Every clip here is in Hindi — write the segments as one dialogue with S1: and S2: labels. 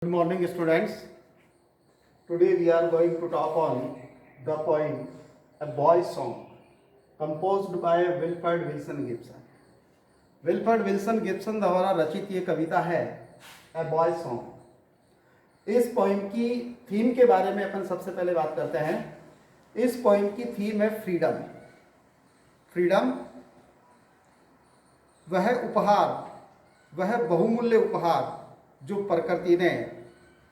S1: Good morning, students. Today we are going to talk on the poem A Boy's Song, composed by Wilfred Wilson Gibson. Wilfrid Wilson Gibson द्वारा रचित ये कविता है ए बॉय सॉन्ग। इस पोइम की थीम के बारे में अपन सबसे पहले बात करते हैं। इस पोइम की थीम है फ्रीडम। फ्रीडम वह उपहार, वह बहुमूल्य उपहार जो प्रकृति ने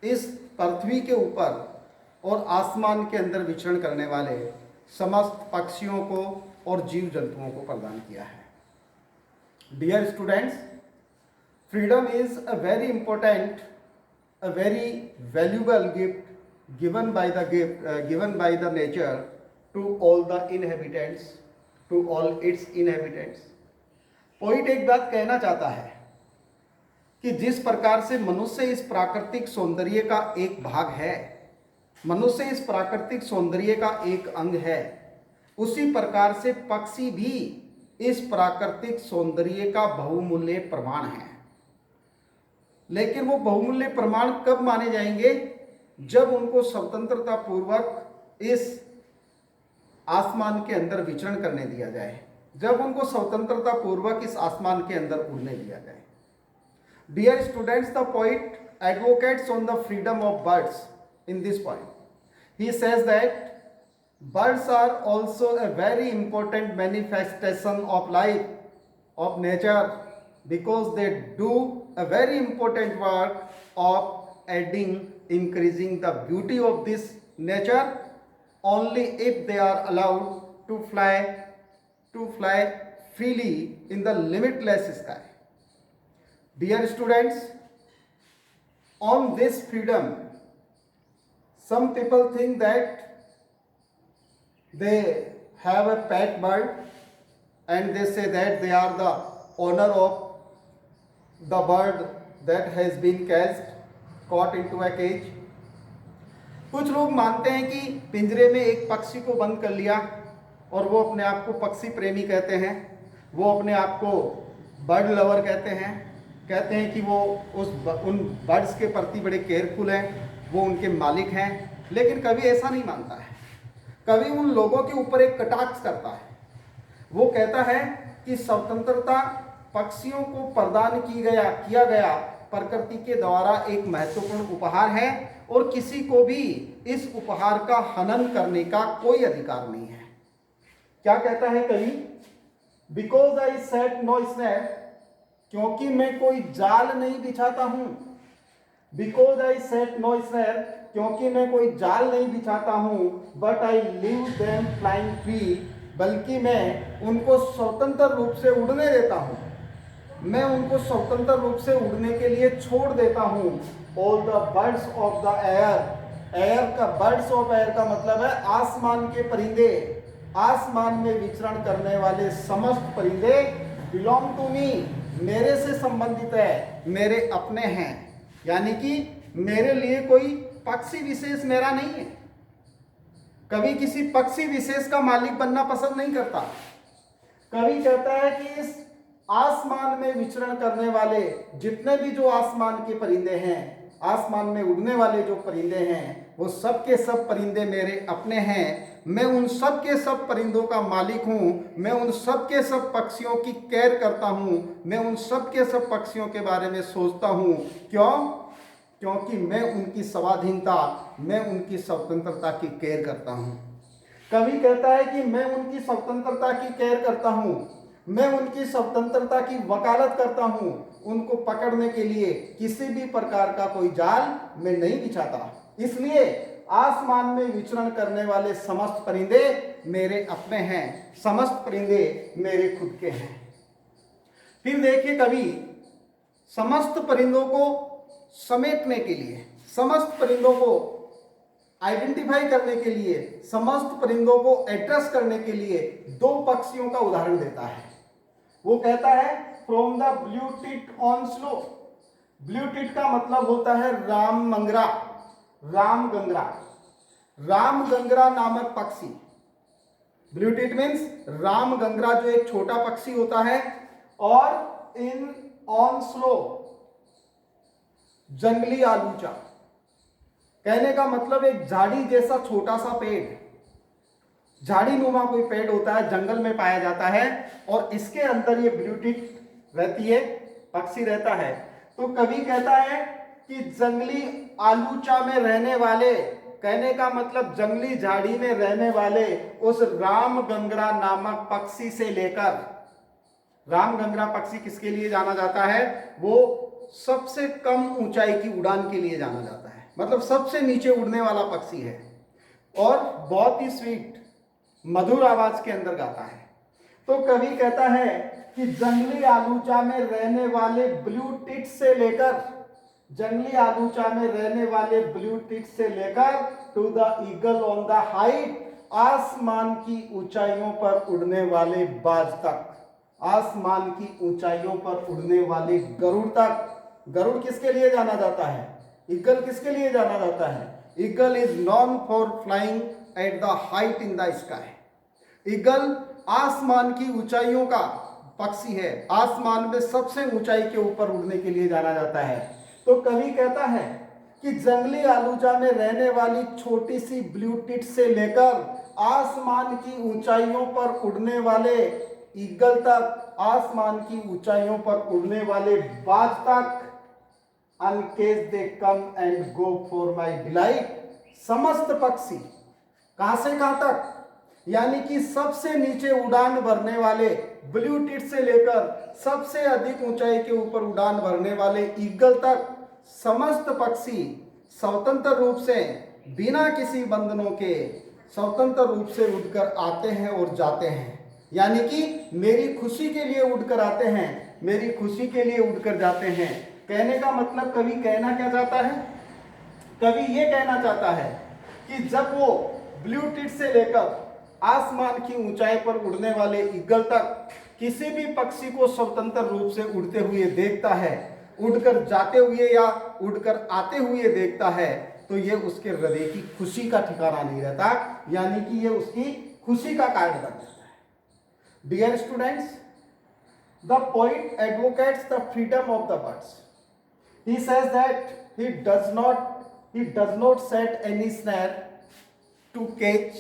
S1: इस पृथ्वी के ऊपर और आसमान के अंदर विचरण करने वाले समस्त पक्षियों को और जीव जंतुओं को प्रदान किया है। Dear students, freedom is a very important, a very valuable gift given by the nature to all the inhabitants, to all its inhabitants. Poet एक बात कहना चाहता है कि जिस प्रकार से मनुष्य इस प्राकृतिक सौंदर्य का एक भाग है, मनुष्य इस प्राकृतिक सौंदर्य का एक अंग है, उसी प्रकार से पक्षी भी इस प्राकृतिक सौंदर्य का बहुमूल्य प्रमाण है। लेकिन वो बहुमूल्य प्रमाण कब माने जाएंगे? जब उनको स्वतंत्रता पूर्वक इस आसमान के अंदर विचरण करने दिया जाए, जब उनको स्वतंत्रता पूर्वक इस आसमान के अंदर उड़ने दिया जाए। Dear students, the poet advocates on the freedom of birds in this poem. He says that birds are also a very important manifestation of life, of nature, because they do a very important work of adding, increasing the beauty of this nature only if they are allowed to fly freely in the limitless sky. Dear students, on this freedom, some people think that they have a pet bird and they say that they are the owner of the bird that has been caught into a cage. कुछ लोग मानते हैं कि पिंजरे में एक पक्षी को बंद कर लिया और वो अपने आप को पक्षी प्रेमी कहते हैं, वो अपने आप को बर्ड लवर कहते हैं कि वो उन बर्ड्स के प्रति बड़े केयरफुल हैं, वो उनके मालिक हैं। लेकिन कवि ऐसा नहीं मानता है। कवि उन लोगों के ऊपर एक कटाक्ष करता है। वो कहता है कि स्वतंत्रता पक्षियों को प्रदान किया गया प्रकृति के द्वारा एक महत्वपूर्ण उपहार है और किसी को भी इस उपहार का हनन करने का कोई अधिकार नहीं है। क्या कहता है कवि? Because I set no snap, क्योंकि मैं कोई जाल नहीं बिछाता हूं। Because I set no snap, क्योंकि मैं कोई जाल नहीं बिछाता हूं। But I leave them flying free, बल्कि मैं उनको स्वतंत्र रूप से उड़ने देता हूं। मैं उनको स्वतंत्र रूप से उड़ने के लिए छोड़ देता हूं। All the birds of the air का बर्ड्स ऑफ एयर का मतलब है आसमान के परिंदे, आसमान में विचरण करने वाले समस्त परिंदे बिलोंग टू मी, मेरे से संबंधित है, मेरे अपने हैं। यानी कि मेरे लिए कोई पक्षी विशेष मेरा नहीं है। कवि किसी पक्षी विशेष का मालिक बनना पसंद नहीं करता। कवि कहता है कि इस आसमान में विचरण करने वाले जितने भी जो आसमान के परिंदे हैं, आसमान में उड़ने वाले जो परिंदे हैं, वो सब के सब परिंदे मेरे अपने हैं। मैं उन सब के सब परिंदों का मालिक हूँ। मैं उन सब के सब पक्षियों की केयर करता हूँ। मैं उन सब के सब पक्षियों के बारे में सोचता हूँ। क्यों? क्योंकि मैं उनकी स्वाधीनता, मैं उनकी स्वतंत्रता की केयर करता हूँ। कवि कहता है कि मैं उनकी स्वतंत्रता की केयर करता हूँ, मैं उनकी स्वतंत्रता की वकालत करता हूँ। उनको पकड़ने के लिए किसी भी प्रकार का कोई जाल मैं नहीं बिछाता। इसलिए आसमान में विचरण करने वाले समस्त परिंदे मेरे अपने हैं, समस्त परिंदे मेरे खुद के हैं। फिर देखिए कवि समस्त परिंदों को समेटने के लिए, समस्त परिंदों को आइडेंटिफाई करने के लिए, समस्त परिंदों को एड्रेस करने के लिए दो पक्षियों का उदाहरण देता है। वो कहता है from the blue tit on slow. Blue tit का मतलब होता है रामगंगरा, रामगंगरा नामक पक्षी। ब्लू टिट मीन्स रामगंगरा, जो एक छोटा पक्षी होता है। और इन ऑन स्लो, जंगली आलूचा। कहने का मतलब एक झाड़ी जैसा छोटा सा पेड़, झाड़ी नुमा कोई पेड़ होता है, जंगल में पाया जाता है, और इसके अंदर ये ब्लू टिक रहती है, पक्षी रहता है। तो कवि कहता है कि जंगली आलूचा में रहने वाले, कहने का मतलब जंगली झाड़ी में रहने वाले उस रामगंगरा नामक पक्षी से लेकर, रामगंगरा पक्षी किसके लिए जाना जाता है? वो सबसे कम ऊंचाई की उड़ान के लिए जाना जाता है, मतलब सबसे नीचे उड़ने वाला पक्षी है, और बहुत ही स्वीट मधुर आवाज के अंदर गाता है। तो कवि कहता है कि जंगली आलूचा में रहने वाले ब्लू टिट से लेकर, जंगली आलूचा में रहने वाले ब्लू टिट से लेकर to the eagle on the height, आसमान की ऊंचाइयों पर उड़ने वाले बाज तक, आसमान की ऊंचाइयों पर उड़ने वाले गरुड़ तक। गरुड़ किसके लिए जाना जाता है? ईगल किसके लिए जाना जाता है? Eagle is non for flying at the height in the sky. Eagle आसमान की ऊंचाइयों का पक्षी है, आसमान में सबसे ऊंचाई के ऊपर उड़ने के लिए जाना जाता है। तो कवि कहता है कि जंगली आलूचा में रहने वाली छोटी सी ब्लू टिट से लेकर आसमान की ऊंचाइयों पर उड़ने वाले ईगल तक, आसमान की ऊंचाइयों पर उड़ने वाले बाज तक, uncage they come and go for my delight, समस्त पक्षी कहां से कहां तक, यानी कि सबसे नीचे उड़ान भरने वाले ब्लू टिट से लेकर सबसे अधिक ऊंचाई के ऊपर उड़ान भरने वाले ईगल तक, समस्त पक्षी स्वतंत्र रूप से, बिना किसी बंधनों के स्वतंत्र रूप से उड़कर आते हैं और जाते हैं। यानी कि मेरी खुशी के लिए उड़कर आते हैं, मेरी खुशी के लिए उड़कर जाते हैं। कहने का मतलब कवि कहना क्या चाहता है? कवि ये कहना चाहता है कि जब वो ब्लू टिट से लेकर आसमान की ऊंचाई पर उड़ने वाले ईगल तक किसी भी पक्षी को स्वतंत्र रूप से उड़ते हुए देखता है, उड़कर जाते हुए या उड़कर आते हुए देखता है, तो ये उसके हृदय की खुशी का ठिकाना नहीं रहता, यानी कि ये उसकी खुशी का कारण बन जाता है। Dear students, the poet advocates the freedom of the birds. He says that he does not set any snare to catch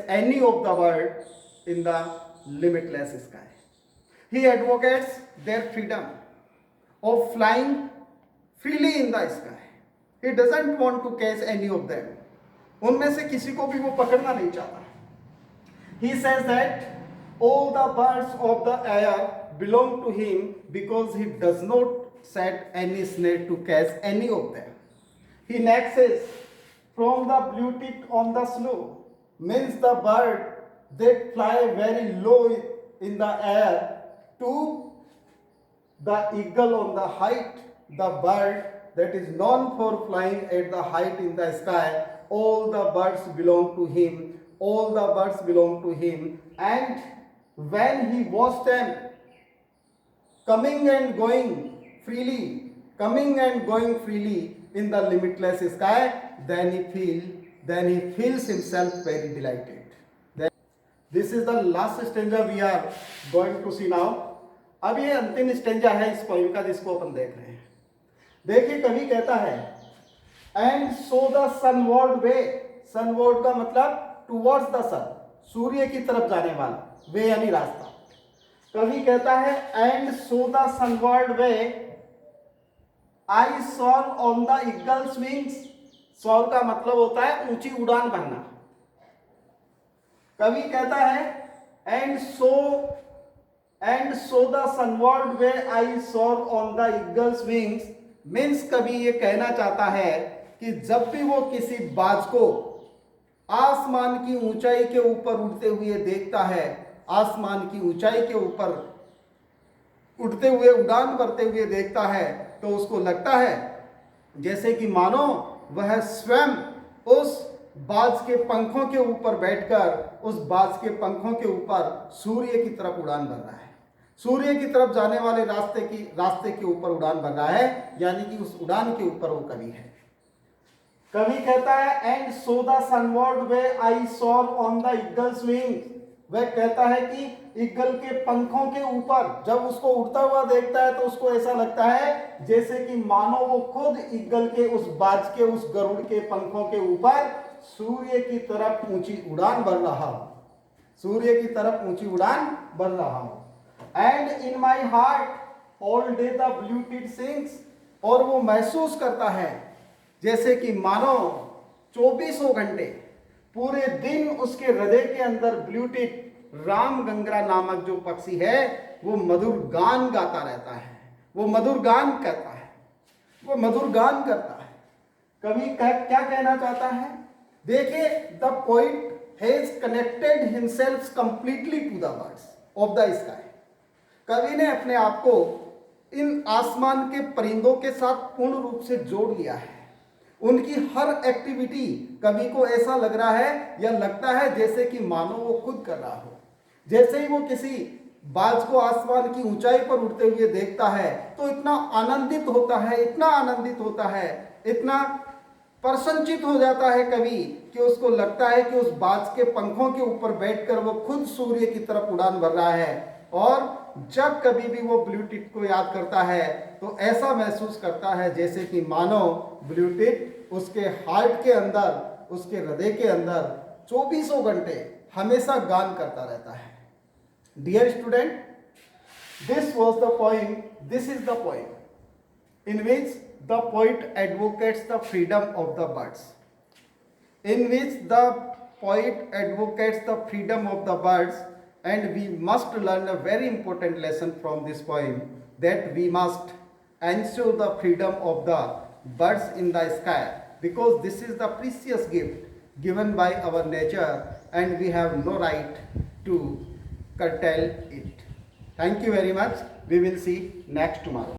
S1: any of the bird in the limitless sky. He advocates their freedom of flying freely in the sky. He doesn't want to catch any of them. उनमें से किसी को भी वो पकड़ना नहीं चाहता। He says that all the birds of the air belong to him because he does not set any snare to catch any of them. He next says, from the blue tit on the slough, means the bird that fly very low in the air, to the eagle on the height, the bird that is known for flying at the height in the sky. All the birds belong to him, all the birds belong to him, and when he watched them coming and going freely in the limitless sky, then he feels himself very delighted. This is the last stanza we are going to see now. अब ये अंतिम स्टेंजा है इस पोइम का जिसको अपन देख रहे हैं। देखिए कवि कहता है and so the sunward way, sunward का मतलब टुवर्ड्स द सन, सूर्य की तरफ जाने वाला, वे यानी रास्ता। कवि कहता है and so the sunward way I soar on the eagle's wings. Soar का मतलब होता है ऊंची उड़ान भरना। कवि कहता है and so the sunward way I soar on the eagle's wings, means कवि ये कहना चाहता है कि जब भी वो किसी बाज को आसमान की ऊंचाई के ऊपर उड़ते हुए देखता है, आसमान की ऊंचाई के ऊपर उड़ते हुए उड़ान भरते हुए देखता है, तो उसको लगता है जैसे कि मानो वह स्वयं उस बाज के पंखों के ऊपर बैठकर उस बाज के पंखों के ऊपर सूर्य की तरफ उड़ान भर रहा है, सूर्य की तरफ जाने वाले रास्ते के ऊपर उड़ान भर रहा है, यानी कि उस उड़ान के ऊपर वो कवि है। कवि कहता है and so the sunward way I soar on the eagle's wing, वह कहता है कि ईगल के पंखों के ऊपर जब उसको उड़ता हुआ देखता है तो उसको ऐसा लगता है जैसे कि मानो वो खुद ईगल के उस बाज के उस गरुड़ के पंखों के ऊपर सूर्य की तरफ ऊंची उड़ान भर रहा हो, सूर्य की तरफ ऊंची उड़ान भर रहा हो। And in my heart all day the blue tit sings, और वो महसूस करता है जैसे कि मानो 24 घंटे पूरे दिन उसके हृदय के अंदर ब्लू टिट राम गंगरा नामक जो पक्षी है वो मधुर गान गाता रहता है, वो मधुर गान करता है, वो मधुर गान करता है। कवि क्या कहना चाहता है? देखिए, the poet has connected himself completely to the birds of the sky. कवि ने अपने आप को इन आसमान के परिंदों के साथ पूर्ण रूप से जोड़ लिया है। उनकी हर एक्टिविटी कवि को ऐसा लग रहा है या लगता है जैसे कि मानो वो खुद कर रहा हो। जैसे ही वो किसी बाज को आसमान की ऊंचाई पर उड़ते हुए देखता है तो इतना आनंदित होता है, इतना आनंदित होता है, इतना प्रसन्नचित हो जाता है कवि कि उसको लगता है कि उस बाज के पंखों के ऊपर बैठकर वो खुद सूर्य की तरफ उड़ान भर रहा है। और जब कभी भी वो ब्लू टिट को याद करता है तो ऐसा महसूस करता है जैसे कि मानो ब्लू टिट उसके हार्ट के अंदर, उसके हृदय के अंदर 24 घंटे हमेशा गान करता रहता है। Dear student, this was the point, this is the point in which the poet advocates the freedom of the birds, in which the poet advocates the freedom of the birds, and we must learn a very important lesson from this poem, that we must ensure the freedom of the birds in the sky, because this is the precious gift given by our nature and we have no right to curtail it. Thank you very much. We will see next tomorrow.